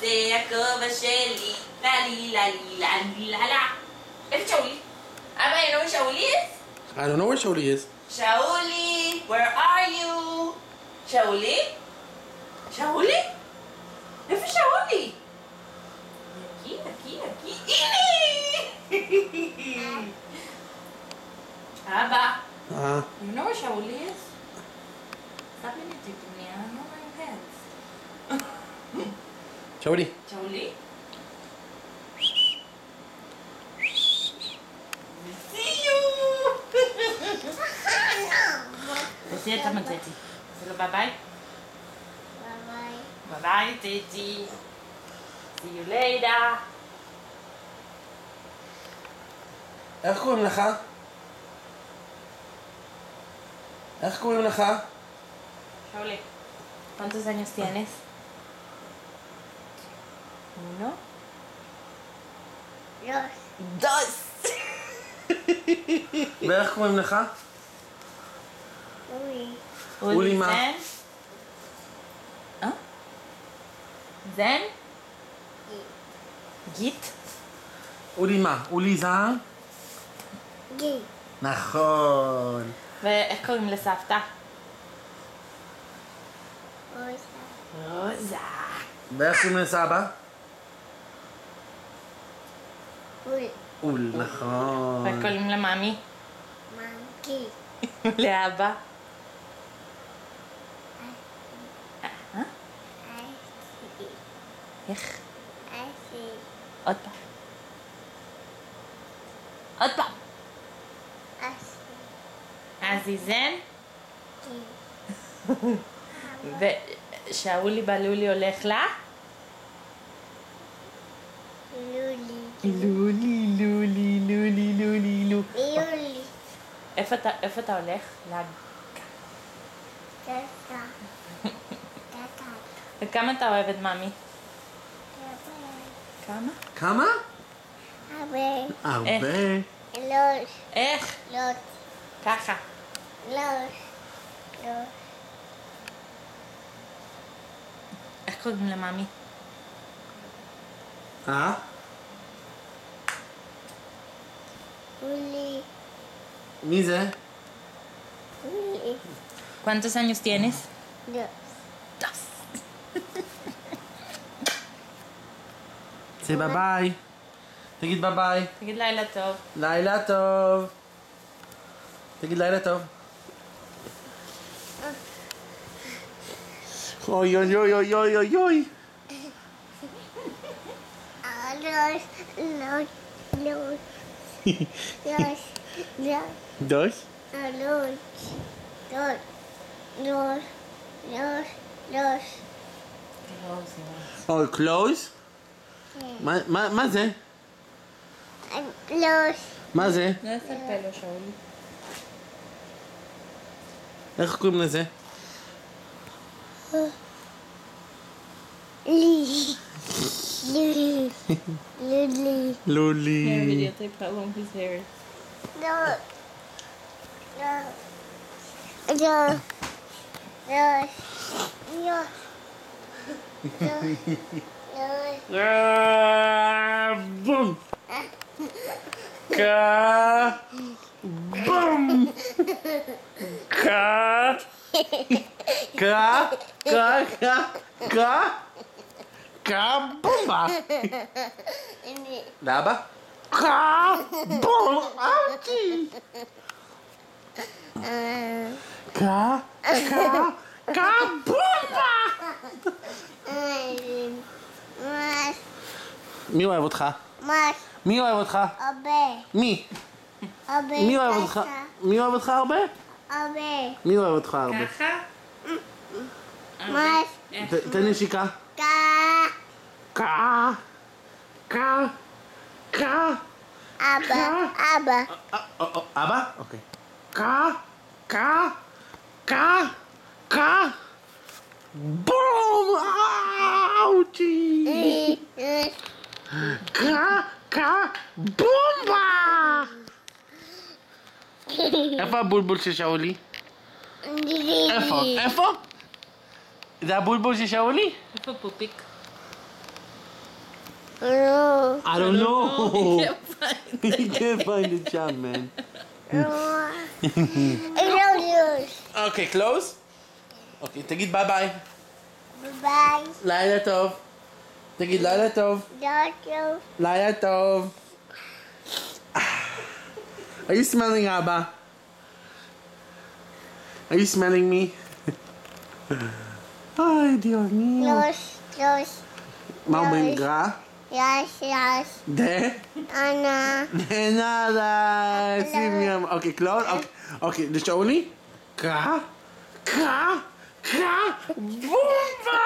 זה הכובע שלי, ללי ללי ללי ללה. איפה שאולי? אבא, you know where שאולי is? I don't know where Sholi is. שאולי, where are you? שאולי? שאולי? איפה שאולי? נקי, נקי, נקי, הנה! אבא, you know where שאולי is? Stop imitating me, I don't know where your hands. Sholi. שאולי? See you! תעשי את המצאתי. תעשי לו ביי ביי. ביי ביי, תיתי. See you later. איך קוראים לך? איך קוראים לך? Shauli, ¿cuántos años tienes? 1, 2. ואיך קוראים לך? אולי מה? זן? זן? גיט? אולי מה? אולי זהר? גיט. נכון. ואיך קוראים לסבתא? רוזה. רוזה. ואיך קוראים לסבא? אול. אול, נכון. ואיך קוראים למאמי? מנקי. לאבא? אסי. איך? אסי. עוד פעם. עוד פעם. אסי. אזי זן? גיט. ושאולי בלולי הולך לה? לולי. לולי, לולי, לולי, לולי, לולי. יולי. איפה אתה הולך? תתה. תתה. וכמה אתה אוהב את מאמי? כמה? כמה? הרבה. הרבה. לוש. איך? לוט. ככה. לוש. לוש. איך קוראים למאמי? אולי. מי זה? אולי. ¿Cuántos años tienes? דוס. 2. זה ביי ביי. תגיד ביי ביי. תגיד לילה טוב. לילה טוב. תגיד לילה טוב. אוי אוי אוי אוי אוי אוי אוי. לוש. לוש. לוש. לוש. לוש. דוש? לוש. לוש. לוש. לוש. לוש. אוי, קלוז? מה זה? לוש. מה זה? לא יספר לו שאולי. איך קוראים לזה? לי. לי. לי. לולי. videotape how long his hair is. לוש. לוש. לוש. לוש. בום! בום! בומבה! לאבא? בום! אאוטי! בומבה! מי אוהב אותך? מש. מי אוהב אותך? הרבה. מי? הרבה. מי אוהב אותך? מי אוהב אותך הרבה? הרבה. מי אוהב אותך הרבה? ככה? מש. תן נשיקה. קה. אבא. אבא. אבא? אוקיי. בום! אאוטי! בומבה! איפה הבולבול של שאולי? איפה? זה הבולבול של שאולי? איפה פופיק? No. I don't know. He can't find it. You can't find the jam, man. No. I don't use. Okay, close. Okay, תגיד ביי ביי. Bye. לילה טוב. תגיד לילה טוב. Don't you? לילה טוב. Are you smelling Abba? Are you smelling me? Ay, Dios mío. Close. מה אומרים גרע? Yes. De? Anna. De nada. Sí, mi amor. Okay, close. Okay, לשאול לי? קרא? בומבה!